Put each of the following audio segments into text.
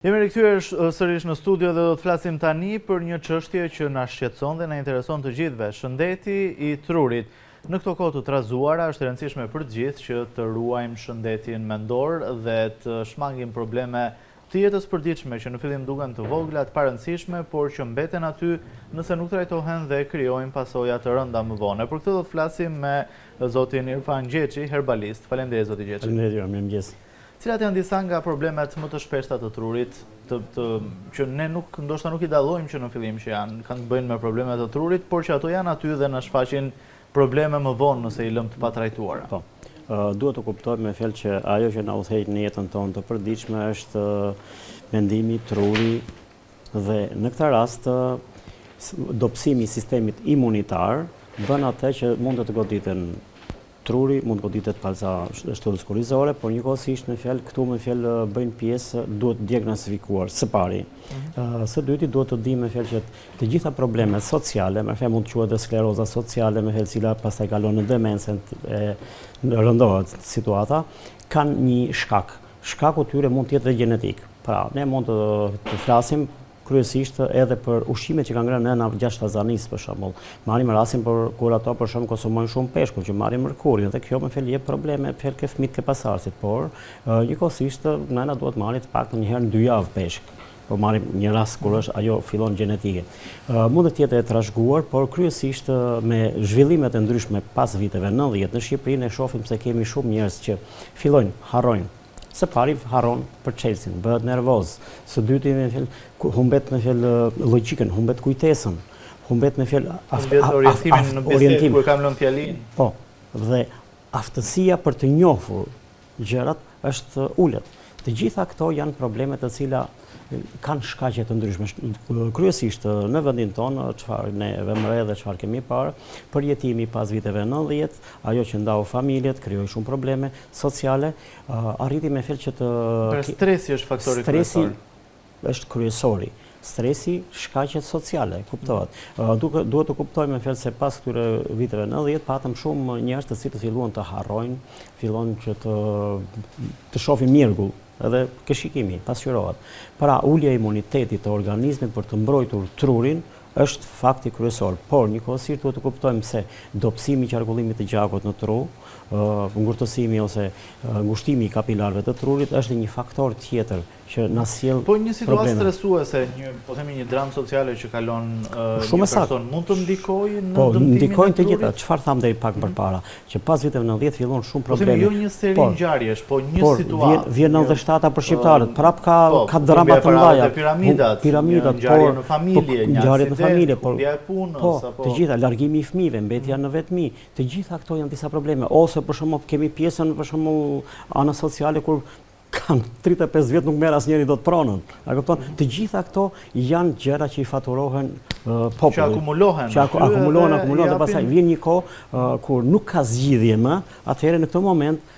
Jemi rikthyer sërish në studio dhe do të flasim tani për një çështje që na shqetëson dhe na intereson të gjithëve, shëndeti i trurit. Në këto kohë të trazuara është e rëndësishme për të gjithë që të ruajmë shëndetin mendor dhe të shmangim probleme të jetës përditshme që në fillim duken të vogla, të parëndësishme, por që mbeten aty nëse nuk trajtohen dhe krijojnë pasoja të rënda më vonë. Për këtë do të flasim me zotin Irfan Gjeçi, herbalist. Faleminderit zoti Gjeçi. Faleminderit, mirëmëngjes. Cilat janë disa nga problemet më të shpeshta të trurit, që ne ndoshta nuk i dallojmë që në fillim që kanë të bëjnë me problemet të trurit, por që ato janë aty dhe na shfaqin probleme më vonë nëse i lëmë të patrajtuara. Po. Duhet të kuptojmë me fjalë që ajo që na udhëheq në jetën tonë të përditshme është mendimi, truri dhe në këtë rast dobësimi i sistemit imunitar bën atë që mund të goditen truri, mund të goditet palca shtullës korrizore, por njëkohësisht me fjalë këtu me fjalë bëjnë pjesë, duhet diagnostifikuar së pari. Së dyti duhet të dimë me fjalë që të gjitha problemet sociale, me fjalë mund të quhet skleroza sociale, me fjalë cila pastaj kalon në demencën e rëndohet situata, kanë një shkak. Shkaku i tyre mund të jetë dhe gjenetik. Pra, ne mund të flasim kryesisht edhe për ushqimet që kanë ngrënë nëna gjashtë fazanis për shembull. Marrim rastin kur ato për shembull konsumojnë shumë peshk, që marrin mërkurin dhe kjo me fjalë jep probleme për ke fëmijët ke pasardhësit, por njëkohësisht nëna duhet marrë të paktën një herë në 2 javë peshk. Po marrim një rast kur është ajo fillon gjenetike. Mund të jetë e trashëguar, por kryesisht me zhvillimet e ndryshme pas viteve 90 në Shqipëri ne shohim se kemi shumë njerëz që fillojnë harrojnë. Së pari harron për Chelsea, bëhet nervoz. Së dyti humbet me fjalë logjikën, humbet kujtesën, humbet me fjalë orientimin në bisedë kur kam lënë fjalinë. Po, dhe aftësia për të njohur gjërat është ulët. Të gjitha këto janë probleme të cila kanë shkaqe të ndryshme. Kryesisht në vendin tonë, çfarë ne vëmre dhe çfarë kemi parë, përjetimi pas viteve 90, ajo që ndau familjet, krijoi shumë probleme sociale, arriti me fjalë që të stresi është faktori kryesor. Stresi është kryesori. Stresi, shkaqet sociale, kuptohet. Duhet të kuptojmë me fjalë se pas këtyre viteve 90 patëm shumë njerëz të cilët filluan të harrojnë, fillon që të shohin mjergull, edhe këshikimi, pasqyrohet. Pra, ulja e imunitetit të organizmit për të mbrojtur trurin është fakti kryesor, por njëkohësisht duhet të kuptojmë se dobësimi i qarkullimit të gjakut në tru, ngurtësimi ose ngushtimi i kapilarëve të trurit është një faktor tjetër që na sjell probleme. Po një situatë stresuese, po themi një dramë sociale që kalon një person, mund të ndikojë në dëmtimin e trurit? Po, ndikojnë të gjitha. Çfarë tham deri pak përpara, që pas viteve 90 fillon shumë probleme. Po themi jo një seri ngjarjesh, po një situatë. Vjen 97 për shqiptarët, prap ka drama të mëdha. Piramidat, ngjarje në familje, ngjarje në familje, humbja e punës, po, të gjitha, largimi i fëmijëve, mbetja në vetmi, të gjitha këto janë disa probleme. Ose për shembull kemi pjesën për shembull ana sociale kur kanë 35 vjet nuk merr asnjëri dot pronën. A kupton? Të gjitha këto janë gjëra që i faturohen popullit. Që akumulohen dhe pastaj vjen një kohë kur nuk ka zgjidhje më, atëherë në këtë moment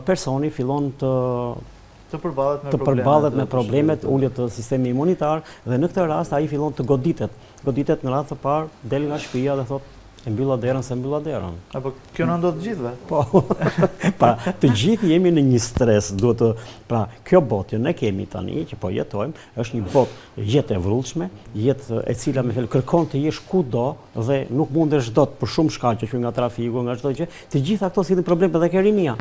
personi fillon të përballet me problemet, uljet të sistemi imunitar dhe në këtë rast ai fillon të goditet. Goditet në radhë të parë, del nga shtëpia dhe thotë e mbylla derën se mbylla derën. Apo kjo na ndodh të gjithëve. Po. Pra, të gjithë jemi në një stres, pra kjo botë që ne kemi tani që po jetojmë, është një botë jetë e vrullshme, jetë e cila me fjalë kërkon të jesh kudo dhe nuk mundesh dot për shumë shkaqe që nga trafiku, nga çdo gjë, të gjitha këto sillin probleme edhe ke rinia.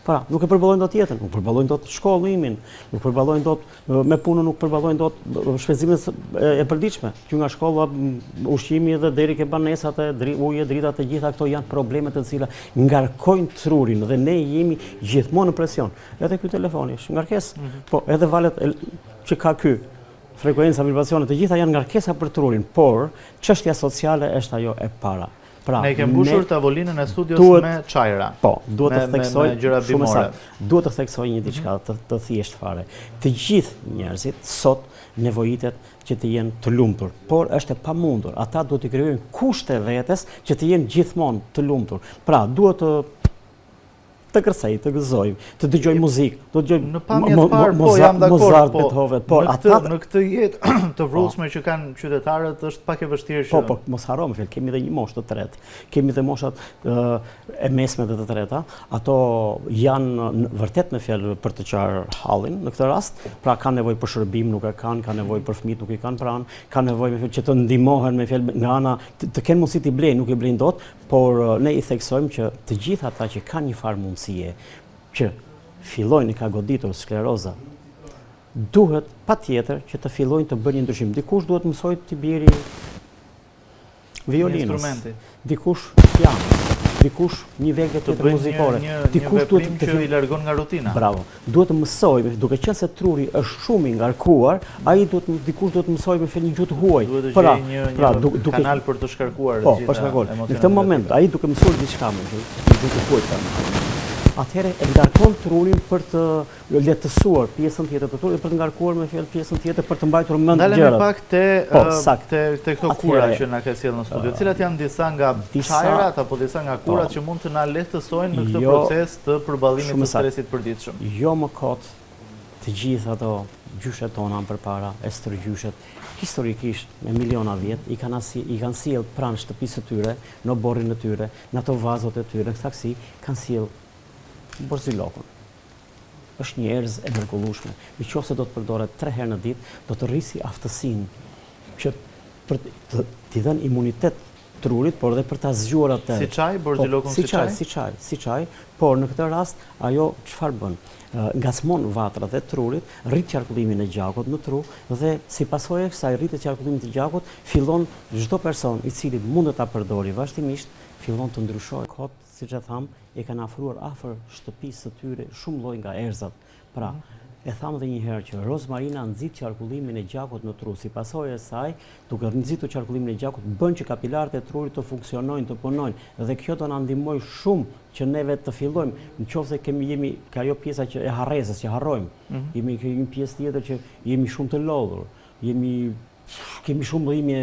Pra, nuk e përballojnë dot jetën, nuk përballojnë dot shkollimin, nuk përballojnë dot me punën, nuk përballojnë dot shpenzimet e përditshme, që nga shkolla, ushqimi dhe deri ke banesat e uji, drita, të gjitha këto janë probleme të cilat ngarkojnë trurin dhe ne jemi gjithmonë në presion. Edhe ky telefoni është ngarkesë, po edhe valët që ka ky frekuenca vibracione, të gjitha janë ngarkesa për trurin, por çështja sociale është ajo e para. Pra, ne kemi mbushur tavolinën e studios me çajra. Po, duhet të theksoj gjëra bimore. Duhet të theksoj një diçka të thjeshtë fare. Të gjithë njerëzit sot nevojitet që të jenë të lumtur, por është e pamundur. Ata duhet të krijojnë kushte vetes që të jenë gjithmonë të lumtur. Pra, duhet të kërcej, të gëzojmë, të dëgjojmë muzikë, të dëgjojmë në pamjet parë, po jam dakord, Mozart, Beethoven, por në këtë jetë të vrullshme që kanë qytetarët është pak e vështirë që... Po, mos harrojmë fjalë, kemi edhe një moshë të tretë, kemi edhe moshat e mesme dhe të treta, ato janë vërtet me fjalë për të qarë hallin në këtë rast, pra kanë nevojë për shërbim, nuk e kanë nevojë për fëmijët, nuk i kanë pranë, kanë nevojë me fjalë që të ndihmohen me fjalë nga ana të kenë mundësi të blejnë, nuk e blejnë dot, por ne i theksojmë që të gjithë ata që kanë një farë mundësie që fillojnë ka goditur skleroza, duhet patjetër që të fillojnë të bëjnë një ndryshim. Dikush duhet mësoj të bjeri violinës, dikush piano, dikush një vegë tjetër muzikore, dikush duhet që i largon nga rutina. Bravo. Duhet të mësojmë, duke qenë se truri është shumë i ngarkuar, dikush duhet të mësojë me fjalë një gjuhë të huaj. Duhet të gjejë një kanal për të shkarkuar të gjitha emocionet. Në këtë moment ai duke mësuar diçka me gjuhë të huaj. Atëherë e ngarkon trurin për të lehtësuar pjesën tjetër të trurit, për të ngarkuar me fjalë pjesën tjetër për të mbajtur mend gjërat. Ndalemi pak te këto kura që na ka sjellë në studio. Cilat janë disa nga çajrat apo disa nga kurat që mund të na lehtësojnë në këtë proces të përballimit të stresit përditshëm? Jo më kot të gjithë ato gjyshet tona përpara, estërgjyshet, historikisht me miliona vjet i kanë sjell pranë shtëpisë së tyre, në borrin e tyre, në ato vazot e tyre, saksi kanë sjell borzilokun. Është një erëz e mrekullueshme. Nëse do të përdoret 3 herë në ditë, do të rrisi aftësinë që për t'i dhënë imunitet trurit, por edhe për ta zgjuar atë. Si çaj, borzilokun si çaj, por në këtë rast ajo çfarë bën? Ngacmon vatrat e trurit, rrit qarkullimin e gjakut në tru dhe si pasojë e kësaj rritje qarkullimit të gjakut, fillon çdo person i cili mund të ta përdori vazhdimisht, fillon të ndryshojë kot, siç e tham, e kanë afruar afër shtëpisë së tyre shumë lloj nga erzat. Pra, e tham edhe një herë që rozmarina nxit qarkullimin e gjakut në tru, si pasojë e saj, duke nxitur qarkullimin e gjakut, bën që kapilarët e trurit të funksionojnë, të punojnë, dhe kjo do na ndihmojë shumë që neve të fillojmë, nëse jemi ka ajo pjesa që e harresës, që harrojmë, jemi një pjesë tjetër që jemi shumë të lodhur, kemi shumë llojime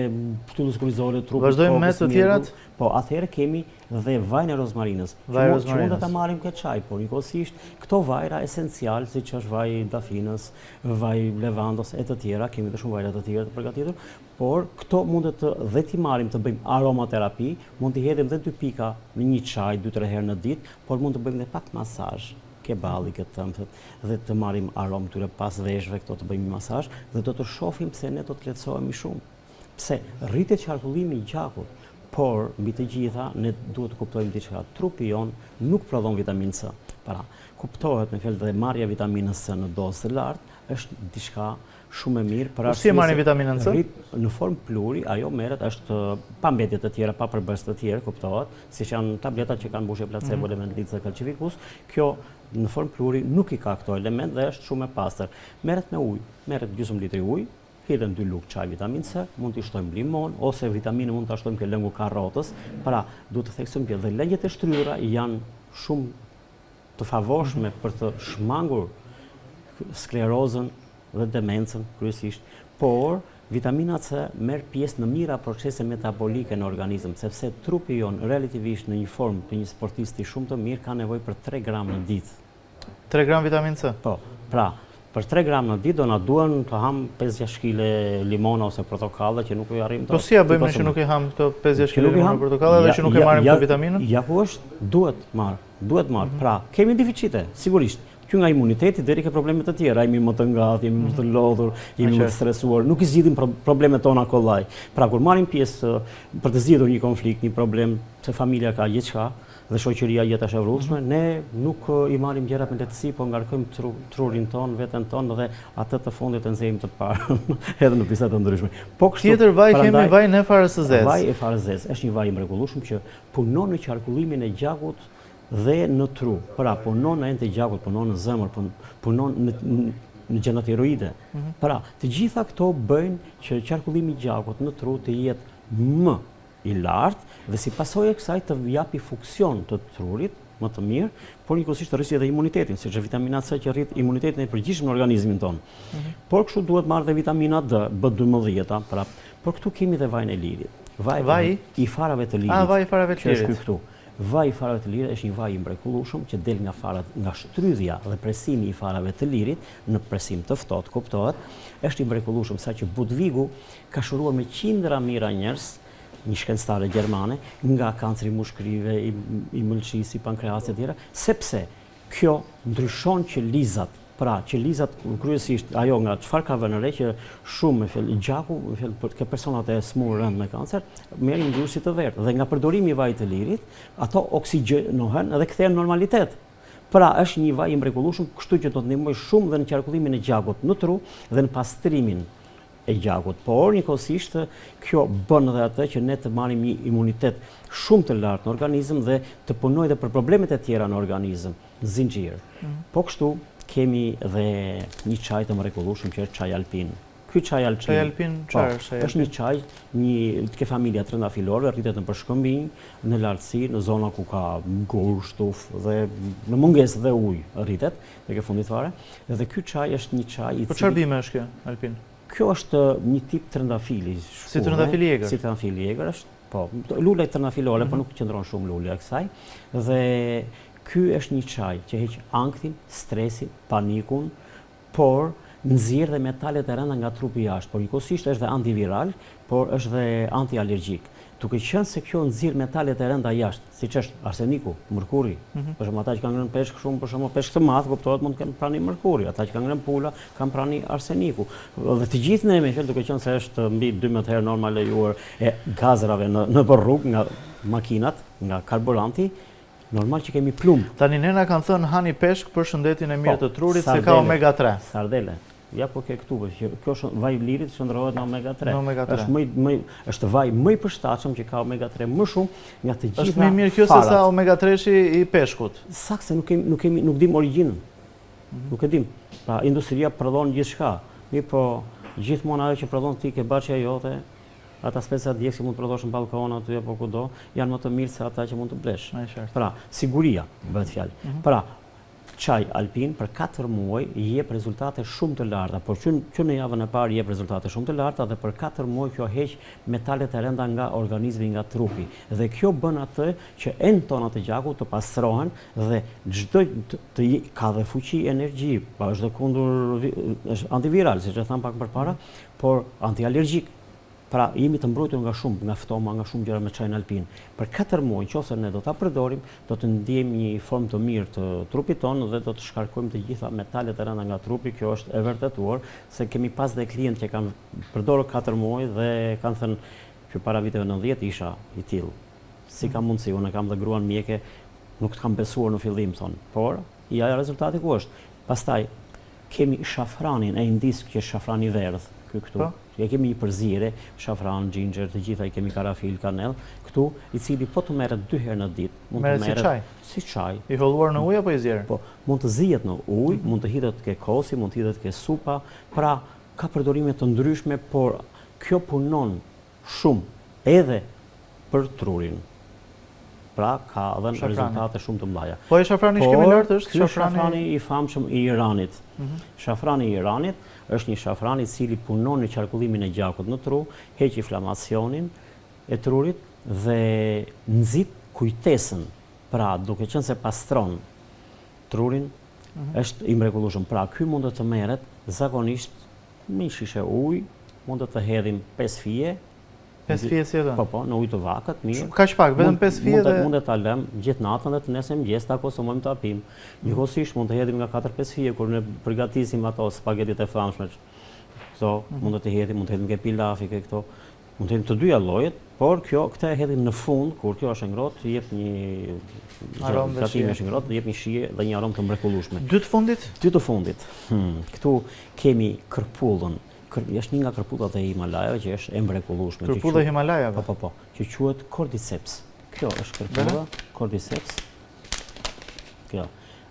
shtyllës kurizore, trupit. Vazhdojmë me të tjerat? Po, atëherë kemi dhe vajin e rozmarinës. Që mund ta marrim këtë çaj, por njëkohësisht këto vajra esencial, siç është vaji dafinës, vaji levandos e të tjera, kemi edhe shumë vajra të tjera të përgatitur, por këto mund të dhe ti marrim të bëjmë aromaterapi, mund t'i hedhim dhe 2 pika në një çaj 2-3 herë në ditë, por mund të bëjmë edhe pak masazh. Keballi këtë thëmthët, dhe të marrim aromë tyre pas veshëve, këto të bëjmë masazh dhe do të shohim pse ne do të lehtësohemi shumë. Pse rritet qarkullimi i gjakut, por mbi të gjitha ne duhet të kuptojmë diçka. Trupi jon nuk prodhon vitaminë C. Pra, kuptohet me fjalë dhe marrja e vitaminës C në dozë të lartë është diçka shumë e mirë për arsye. Si marrin vitaminën C? Në formë pluri, ajo merret është pa mbetje të tjera, pa përbërës të tjerë, kuptohet, siç janë tabletat që kanë mbushje placebo, element litse kalcifikus. Kjo në formë pluri nuk i ka këto element dhe është shumë e pastër. Merret me ujë, merret gjysmë litri ujë, hedhen 2 lugë çaj vitaminë C, mund t'i shtojmë limon ose vitaminë mund ta shtojmë ke lëngu karrotës. Pra, duhet të theksojmë që dhe lëngjet e shtrydhura janë shumë të favorshme për të shmangur sklerozën dhe demencën kryesisht, por vitamina C merr pjesë në mira procese metabolike në organizëm, sepse trupi jon relativisht në një formë të një sportisti shumë të mirë ka nevojë për 3 gram në ditë. 3 gram vitaminë C? Po, pra, për 3 gram në ditë do na duan të ham 5-6 kg limona ose portokalle që nuk u arrim të. Po si ja bëjmë që nuk i ham këto 5-6 kg limona ose portokalle dhe që nuk e marrim këtë vitaminën? Ja ku është, duhet marr. Pra, kemi deficite, sigurisht. Që nga imuniteti deri ke probleme të tjera, jemi më të ngatë, jemi më të lodhur, jemi më të stresuar, nuk i zgjidhim problemet tona kollaj. Pra kur marrim pjesë për të zgjidhur një konflikt, një problem, se familja ka gjithçka dhe shoqëria jetë është e vrullshme, ne nuk i marrim gjërat me lehtësi, po ngarkojmë trurin ton, veten ton dhe atë të fundit e nxjerrim të parë, edhe në pjesa të ndryshme. Po kështu. Tjetër vaj kemi vajin e farës së zezë. Vaji e farës së zezë është një vaj i mrekullueshëm që punon në qarkullimin e gjakut dhe në tru. Pra, punon në enë të gjakut, punon në zemër, punon në gjëna tiroide. Pra, të gjitha këto bëjnë që qarkullimi i gjakut në tru të jetë më i lartë dhe si pasojë e kësaj të japi funksion të trurit më të mirë, por njëkohësisht të rrisi edhe imunitetin, siç është vitamina C që rrit imunitetin e përgjithshëm në organizmin tonë. Por kështu duhet marrë dhe vitamina D, B12, pra, por këtu kemi dhe vajin e lirit. Vaj i farave të lirit. Vaj i farave të lirit. Këtu. Vaji i farave të lirit është një vaj i mrekullueshëm që del nga farat, nga shtrydhja dhe presimi i farave të lirit në presim të ftohtë, kuptohet. Është i mrekullueshëm saqë Budvigu ka shuruar me qindra mijëra njerëz, një shkencëtare gjermane, nga kanceri i mushkërive, i mëlçisë, i pankreasit e tjera, sepse kjo ndryshon qelizat. Pra, qelizat kryesisht ajo nga çfarë ka vënë re që shumë gjaku, për personat e smur rënd me kancer, merrin ngjyrësi të verdhë dhe nga përdorimi i vajit të lirit, ato oksigjenohen dhe kthehen në normalitet. Pra, është një vaj i mrekullueshëm, kështu që do të ndihmojë shumë dhe në qarkullimin e gjakut në tru dhe në pastrimin e gjakut. Por njëkohësisht kjo bën edhe atë që ne të marrim një imunitet shumë të lartë në organizëm dhe të punojë edhe për problemet e tjera në organizëm, në zinxhir. Po kështu kemi dhe një çaj të mrekullueshëm që është çaj alpin. Ky çaj alpin është një çaj, ke familja trëndafilore, rritet në përshkëmbinj, në lartësi, në zona ku ka gur, shtufë dhe në mungesë dhe ujë rritet, tek e fundit fare. Dhe ky çaj është një çaj i cili. Po çfarë bime është kjo alpin? Kjo është një tip trëndafili. Si trëndafili egër? Si trëndafili egër është, po. Lule trëndafilore, po nuk qëndron shumë lule e kësaj. Dhe ky është një çaj që heq anktin, stresin, panikun, por nxjerr dhe metalet e rënda nga trupi jashtë. Por njëkohësisht është dhe antiviral, por është dhe antialergjik. Duke qenë se kjo nxjerr metalet e rënda jashtë, siç është arseniku, mërkuri. Për shembull, ata që kanë ngrënë peshk shumë, për shembull peshk të madh, kuptohet mund të kenë prani mërkuri. Ata që kanë ngrënë pula kanë prani arseniku. Dhe të gjithë ne me fjalë duke qenë se është mbi 12 herë normal lejuar e gazrave në rrugë nga makinat, nga karburanti. Normal që kemi plumb. Tani nena kanë thënë hani peshk për shëndetin e mirë të trurit se ka omega 3. Sardele. Ja po ke këtu, kjo është vaj i lirit shndrohet në omega 3. Në omega 3. Është vaj më i përshtatshëm që ka omega 3 më shumë nga të gjitha. Është më mirë kjo se sa omega 3-shi i peshkut. Saktë nuk dim origjinën. Nuk e dim. Pra industria prodhon gjithçka. Mirë po gjithmonë ajo që prodhon ti ke baçja jote. Ata speca djegë që mund të prodhosh në balkon aty apo kudo, janë më të mirë se ata që mund të blesh. Pra, siguria bëhet fjalë. Pra, çaj alpin për 4 muaj jep rezultate shumë të larta, por që në javën e parë jep rezultate shumë të larta dhe për 4 muaj kjo heq metalet e rënda nga organizmi, nga trupi. Dhe kjo bën atë që enë tonat e gjakut të pastrohen dhe çdo ka dhe fuqi, energji, pa është dhe kundër është antiviral, siç e tham pak përpara, por antialergjik. Pra, jemi të mbrojtur nga shumë, nga ftoma, nga shumë gjëra me çajin alpin. Për 4 muaj, nëse ne do ta përdorim, do të ndjejmë një formë të mirë të trupit tonë dhe do të shkarkojmë të gjitha metalet e rënda nga trupi. Kjo është e vërtetuar, se kemi pas dhe klientë që kanë përdorur 4 muaj dhe kanë thënë që para viteve 90 isha i tillë. Si ka mundësi, unë kam dhe gruan mjeke, nuk të kam besuar në fillim, thonë, por ja rezultati ku është. Pastaj kemi shafranin e indisk që është shafrani verdh, këtu. Ja kemi një përzire, shafran, ginger, të gjitha i kemi karafil, kanel, këtu, i cili po të merret 2 herë në ditë. Merret si çaj? Si çaj. I holluar në ujë apo i zjerë? Po, mund të zihet në ujë, mund të hidhet ke kosi, mund të hidhet ke supa, pra ka përdorime të ndryshme, por kjo punon shumë edhe për trurin. Pra, ka dhe në rezultate shumë të mbaja. Po e shafrani që kemi lartë është shafrani i famshëm i Iranit. Shafrani i Iranit është një shafran i cili punon në qarkullimin e gjakut në tru, heq inflamacionin e trurit dhe nxit kujtesën. Pra, duke qenë se pastron trurin, është i mrekullueshëm. Pra, ky mund të merret zakonisht me një shishe ujë, mund të hedhim 5 fije. 5 fije si edhe? Po, në ujë të vakët, mirë. Kaq pak, vetëm 5 fije dhe... Mund të ta lëmë gjithë natën dhe të nesër mëngjes ta konsumojmë ta pim. Njëkohësisht mund të hedhim nga 4-5 fije kur ne përgatisim ato spagetit e famshme. Këto mund të hedhim, mund të hedhim ke pilafi, ke këto. Mund të hedhim të dyja llojet, por këtë e hedhim në fund kur kjo është ngrohtë, jep një aromë të ngrohtë, jep një shije dhe një aromë të mrekullueshme. Dy të fundit? Dy të fundit. Këtu kemi kërpullën. Është një nga kërpullat e Himalajave që është e mrekullueshme. Kërpulla e Himalajave? Po, që quhet Cordyceps. Kjo është kërpulla Cordyceps. Kjo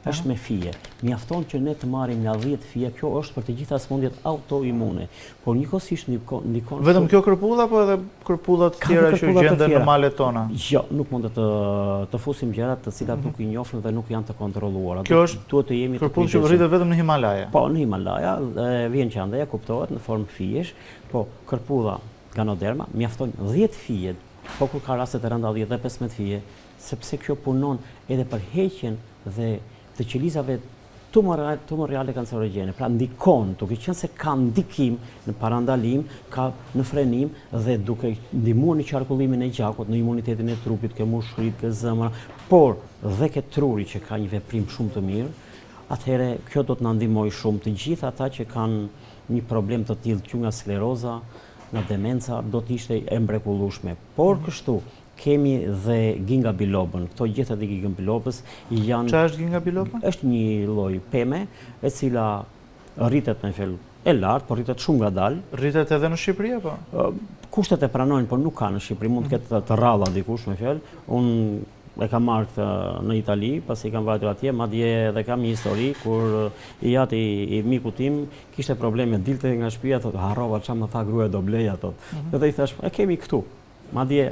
është me fije. Mjafton që ne të marrim nga 10 fije, kjo është për të gjitha sëmundjet autoimune. Por njëkohësisht ndikon. Vetëm kjo kërpulla apo edhe kërpullat tjera që gjenden në malet tona? Jo, nuk mund të fusim gjëra të cilat nuk i njohim dhe nuk janë të kontrolluara. Kjo është duhet të jemi të kërpull që rritet vetëm në Himalaja. Po, në Himalaja vjen që andaj kuptohet në formë fijesh, po kërpulla Ganoderma mjafton 10 fije po kur ka raste të rënda 10 dhe 15 fije, sepse kjo punon edhe për heqjen dhe të qelizave tumorale kancerogjene. Pra ndikon, duke qenë se ka ndikim në parandalim, ka në frenim dhe duke ndihmuar në qarkullimin e gjakut, në imunitetin e trupit, ke mushkujt, ke zemra, por dhe ke truri që ka një veprim shumë të mirë, atëhere kjo do të na ndihmojë shumë. Të gjithë ata që kanë një problem të tillë që nga skleroza, nga demenca, do të ishte e mrekullueshme. Por kështu kemi dhe ginga bilobën. Këto gjethet e ginga bilobës janë... Çfarë është ginga biloba? Është një lloj peme e cila rritet në fell e lartë, por rritet shumë ngadalë. Rritet edhe në Shqipëri apo? Kushtet e pranojnë, por nuk ka në Shqipëri, mund të ketë të rralla dikush me fjalë. Unë e kam marrë këtë në Itali, pasi kam vajtur atje, madje edhe kam një histori kur i jati i miku tim kishte probleme, dilte nga shtëpia, thotë harrova çfarë më tha gruaja do blej ato. Edhe i thash, e kemi këtu. Madje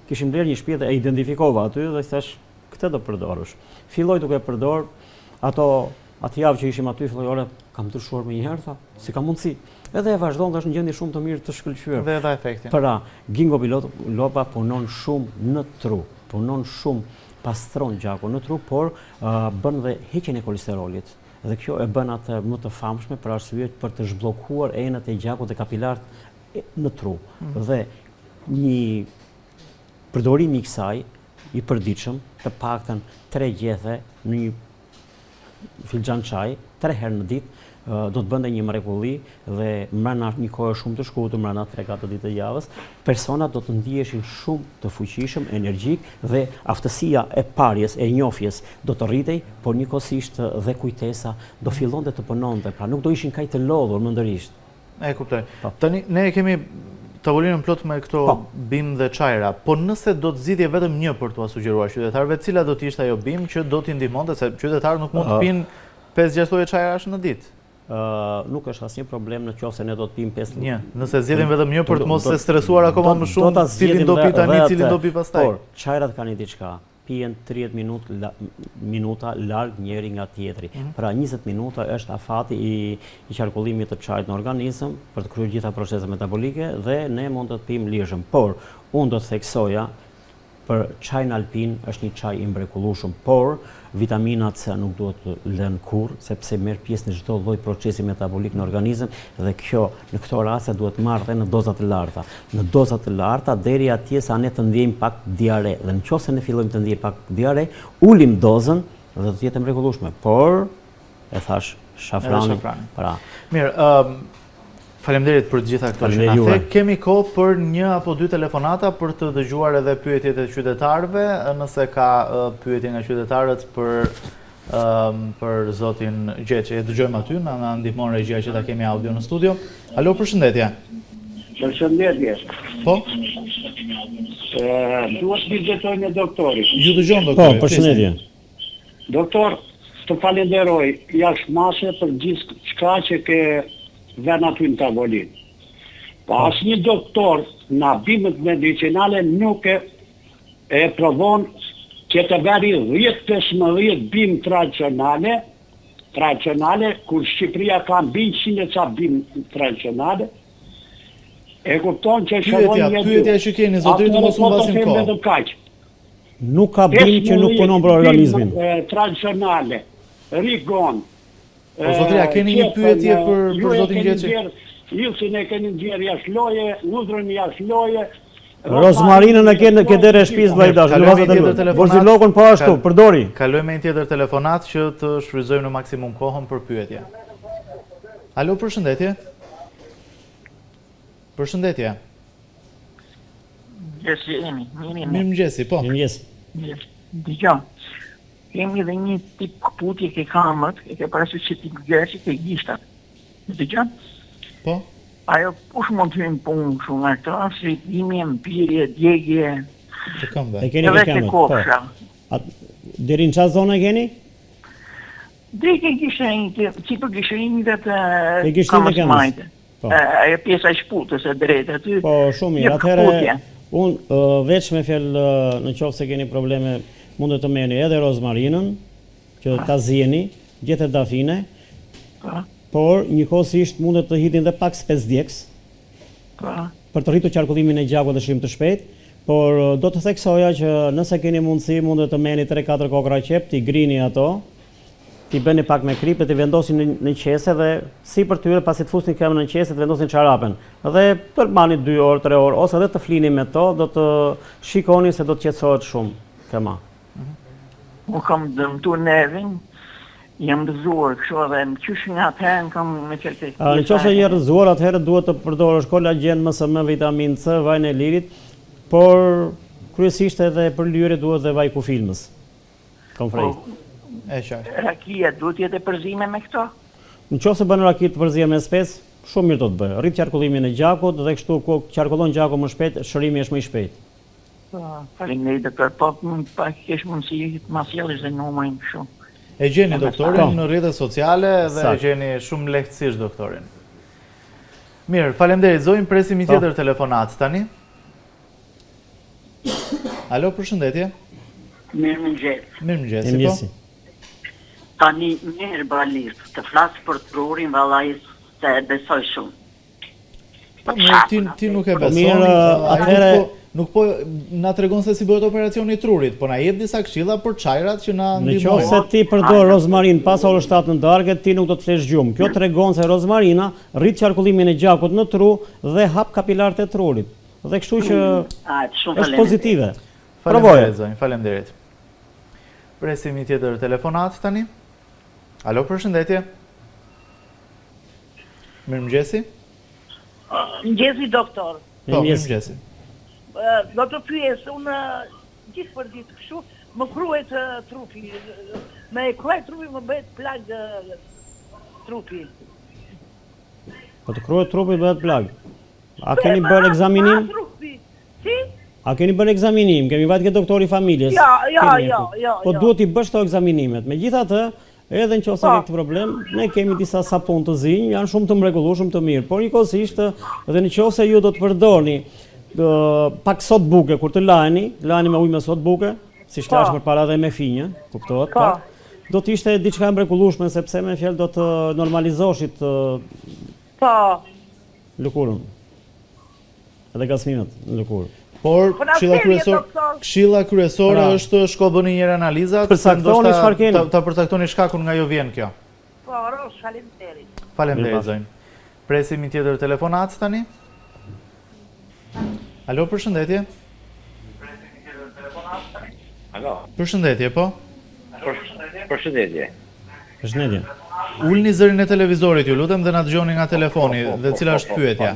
kishim blerë një shtëpi dhe e identifikova aty dhe i thash, këtë do përdorësh. Filloj duke përdor, atë javë që ishim aty, filloj ore, kam ndryshuar më një herë, tha, si ka mundësi. Edhe e vazhdon dhe është një gjendje shumë të mirë të shkëlqyer. Dhe dha efektin. Pra, gingo biloba punon shumë në tru, punon shumë, pastron gjakun në tru, por bën dhe heqjen e kolesterolit. Dhe kjo e bën atë më të famshme për arsye për të zhbllokuar enët e gjakut dhe kapilarët në tru. Dhe një përdorim i kësaj i përditshëm, të paktën 3 gjethe në një filxhan çaj, 3 herë në ditë, do të bënte një mrekulli dhe mbrana një kohë shumë të shkurtër, mbrana 3-4 ditë të javës, personat do të ndiheshin shumë të fuqishëm, energjik dhe aftësia e parjes, e njohjes do të rritej, por njëkohësisht dhe kujtesa do fillonte të punonte, pra nuk do ishin kaq të lodhur mëndërisht. E kuptoj. Tani ne kemi tavolinën plot me këto bim dhe çajra, po nëse do të zgjidhje vetëm një për t'u sugjeruar qytetarëve, cila do të ishte ajo bim që do t'i ndihmonte, se qytetarët nuk mund të pinë 5-6 lloje çajrash në ditë. Nuk është asnjë problem në qoftë se ne do të pim 5 një. Nëse zgjedhim vetëm një për të mos se stresuar akoma më shumë, cilin do pi tani, cilin do pi pastaj. Por çajrat kanë diçka. Pijen 30 minuta larg njëri nga tjetri. Pra 20 minuta është afati i qarkullimit të çajit në organizëm për të kryer gjitha proceset metabolike dhe ne mund të pim lirshëm. Por unë do të theksoja për çajin alpin është një çaj i mrekullueshëm, por vitaminat C nuk duhet të lënë kurrë, sepse merr pjesë në çdo lloj procesi metabolik në organizëm dhe kjo në këto raste duhet marrë në doza të larta. Në doza të larta deri atje sa ne të ndjejmë pak diare. Dhe nëse ne fillojmë të ndjejmë pak diare, ulim dozën dhe do të jetë mrekullueshme. Por e thash shafrani. Pra. Mirë, faleminderit për të gjitha këto që na the. Kemi kohë për 1 apo 2 telefonata për të dëgjuar edhe pyetjet e qytetarëve, nëse ka pyetje nga qytetarët për zotin Gjeçi. E dëgjojmë aty, na ndihmon regjia që ta kemi audio në studio. Alo, përshëndetje. Përshëndetje. Po? Duhet vizitoj me doktorin. Ju dëgjon doktor. Po, përshëndetje. Doktor, të falenderoj jashtëmase për gjithë çka që ke vënë aty në tavolinë. Po asnjë doktor në bimet medicinale nuk e provon që të veri 10-15 bim tradicionale, kur Shqipëria ka mbi 100 ca bim tradicionale. E kupton që pyetja që keni zotërit mos u mbasim kohë. Nuk ka bim që nuk punon për organizmin. Tradicionale, rigon. Po zotëria, keni një pyetje për zotin Gjeçi? Ilsin e keni nxjerr jashtë loje, udhrën jashtë loje. Rozmarinën e ke deri shtëpisë vllajdash, në vazhdim të lutëm. Borzilokun po ashtu, përdori. Kalojmë një tjetër telefonat që të shfryzojmë në maksimum kohën për pyetje. Alo, përshëndetje. Përshëndetje. Mirëmëngjesi, po. Mirëmëngjes. Dgjoj. Kemi dhe një tip këputje ke kamët, e ke parasysh që tip Gjeçi ke gishtat. Dgjoj? Po. Ajo kush mund të hyjnë punë shumë nga këto, si dhimje, mpirje, djegje. Të këmbëve. E keni Edhe ke kofsha. Deri në çfarë zone keni? Deri ke gishtin, tipo gishtin dhe të kamës majte. Ajo pjesa e shputës e drejtë aty. Po, shumë mirë. Atëherë unë veç me fjalë në qoftë se keni probleme, mundet të merrni edhe rozmarinën, që ta zieni, gjethet dafine. Por njëkohësisht mundet të hidhin dhe pak spesdjeks për të rritur qarkullimin e gjakut dhe shërim të shpejtë, Por do të theksoja që nëse keni mundësi, mundet të merrni 3-4 kokra qep, t'i grini ato, t'i bëni pak me kripë, t'i vendosin në qese dhe si për tyre pasi të fusni këmbën në qese, të vendosin çarapen. Dhe të mbani 2 orë, 3 orë ose edhe të flini me to, do të shikoni se do të qetësohet shumë këma. Unë kam dëmtu nevin, jam rëzuar, kështu edhe më qysh nga atëherë kam me qëllë të Nëse je rrëzuar, atëherë duhet të përdorësh kolagen, MSM, vitaminë C, vajin e lirit, por kryesisht edhe për lyre duhet dhe vaj kufilmës. Konfrej. E qartë. Rakia, duhet jetë e përzime me këto? Nëse bën raki të përzime me spes, shumë mirë do të bëj. Rrit qarkullimin e gjakut dhe kështu ku qarkullon gjaku më shpejt, shërimi është më i shpejt. Faleminderit doktor, po pa kesh mundësi të ma sjellësh dhe numrin kështu. E gjeni doktorin në rrjetet sociale dhe e Sakt. gjeni shumë lehtësisht doktorin. Mirë, faleminderit. Zojmë presim një tjetër telefonat tani. Alo, përshëndetje. Mirëmëngjes. Mirëmëngjes, po. Mirëmëngjesi. Tani mirë balisht, të flasë për trurin vallai se e besoj shumë. Po, mirë, ti nuk e beson. mirë, ai atëhere- nuk po na tregon se si bëhet operacioni i trurit, po na jep disa këshilla për çajrat që na Në ndihmojnë. qoftë se ti përdor rozmarin pas orës 7 në darkë, ti nuk do të flesh gjumë. Kjo tregon se rozmarina rrit qarkullimin e gjakut në tru dhe hap kapilarët e trurit. Dhe kështu që është pozitive. Faleminderit, zonjë, faleminderit. Presim një tjetër telefonat tani. Alo, përshëndetje. Mirëmëngjesi. Mëngjesi doktor. Po, Mirëmëngjes. mirëmëngjesi. Do të pyes, unë gjithë për ditë kështu, më kruhet trupi. Me kruaj trupi më bëhet plag trupi. Po të kruhet trupi bëhet plag. A keni bërë ekzaminim? Trupi. Si? A keni bërë ekzaminim? Kemi vajtë ke doktori familjes? Jo. Po duhet i bësh to ekzaminimet. Megjithatë, edhe nëse ke këtë problem, ne kemi disa sapun të zinj, janë shumë të mrekullueshëm, të mirë, por njëkohësisht edhe nëse ju do të përdorni pak sot buke kur të lani me ujë me sot buke, si shtash përpara dhe me finjë, kuptohet pak. Do të ishte diçka e mrekullueshme sepse me fjalë do të normalizoshit Po. lëkurën. Edhe gasmimet në lëkurë. Por Po na këshilla themi, kryesore, doktor. këshilla kryesore Pra. është shko bëni një analizat, Përcaktoni çfarë keni. ta përcaktoni shkakun nga ju vjen kjo. Po, rosh, faleminderit. Faleminderit, Mirë, zonjë. Presim një tjetër telefonat tani. Alo, përshëndetje. Alo, Përshëndetje, po. përshëndetje. Përshëndetje. Ulni zërin e televizorit, ju lutem, dhe na dëgjoni nga telefoni, dhe cila është pyetja.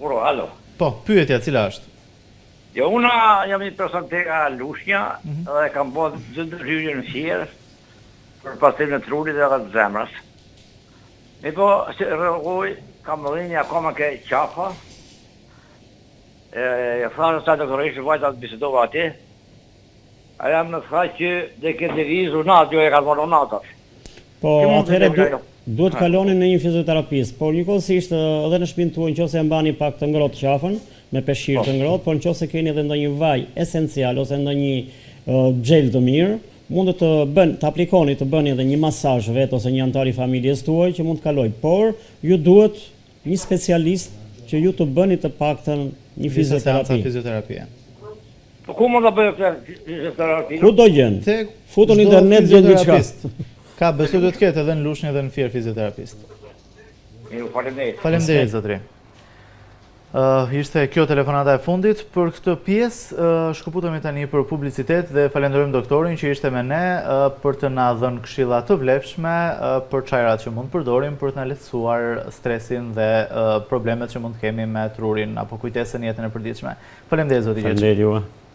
Uro, alo. Po, pyetja cila është? Jo, una jam një person të nga Lushnja dhe kam bërë dhe ndërhyrje në fjerë për pasim në trurit dhe të zemrës. Mi po, si rrëgoj, kam në linja akoma ke qafa. E thashë sa doktorishë vajta të bisedova ati. A jam në thashë që dhe ke devizu natë, jo e ka të morë natës. Po, Që mund të atëherë bëjë ajo? duhet kaloni në një fizioterapist, por njëkohësisht edhe në shtëpinë tuaj nëse e mbani pak të ngrohtë qafën me peshqir të ngrohtë, por nëse keni edhe ndonjë vaj esencial ose ndonjë gel të mirë, mund të aplikoni, të bëni edhe një masazh vet ose një antar i familjes tuaj që mund të kaloj, por ju duhet një specialist që ju të bëni të paktën një fizioterapi. Fizioterapie. Po ku mund të bëjë këtë fizioterapi? Ku do gjen? Te Futun çdo internet gjen diçka. fizioterapist. Ka, besoj do të ketë edhe në Lushnjë edhe në Fier fizioterapist. Miru, faleminderit. Faleminderit zotri. Ishte kjo telefonata e fundit. Për këtë pjesë shkëputemi tani për publicitet dhe falenderojmë doktorin që ishte me ne për të na dhënë këshilla të vlefshme për çajrat që mund të përdorim për të na lehtësuar stresin dhe problemet që mund të kemi me trurin apo kujtesën në jetën e përditshme. Faleminderit zoti Gjeçi. Faleminderit juve.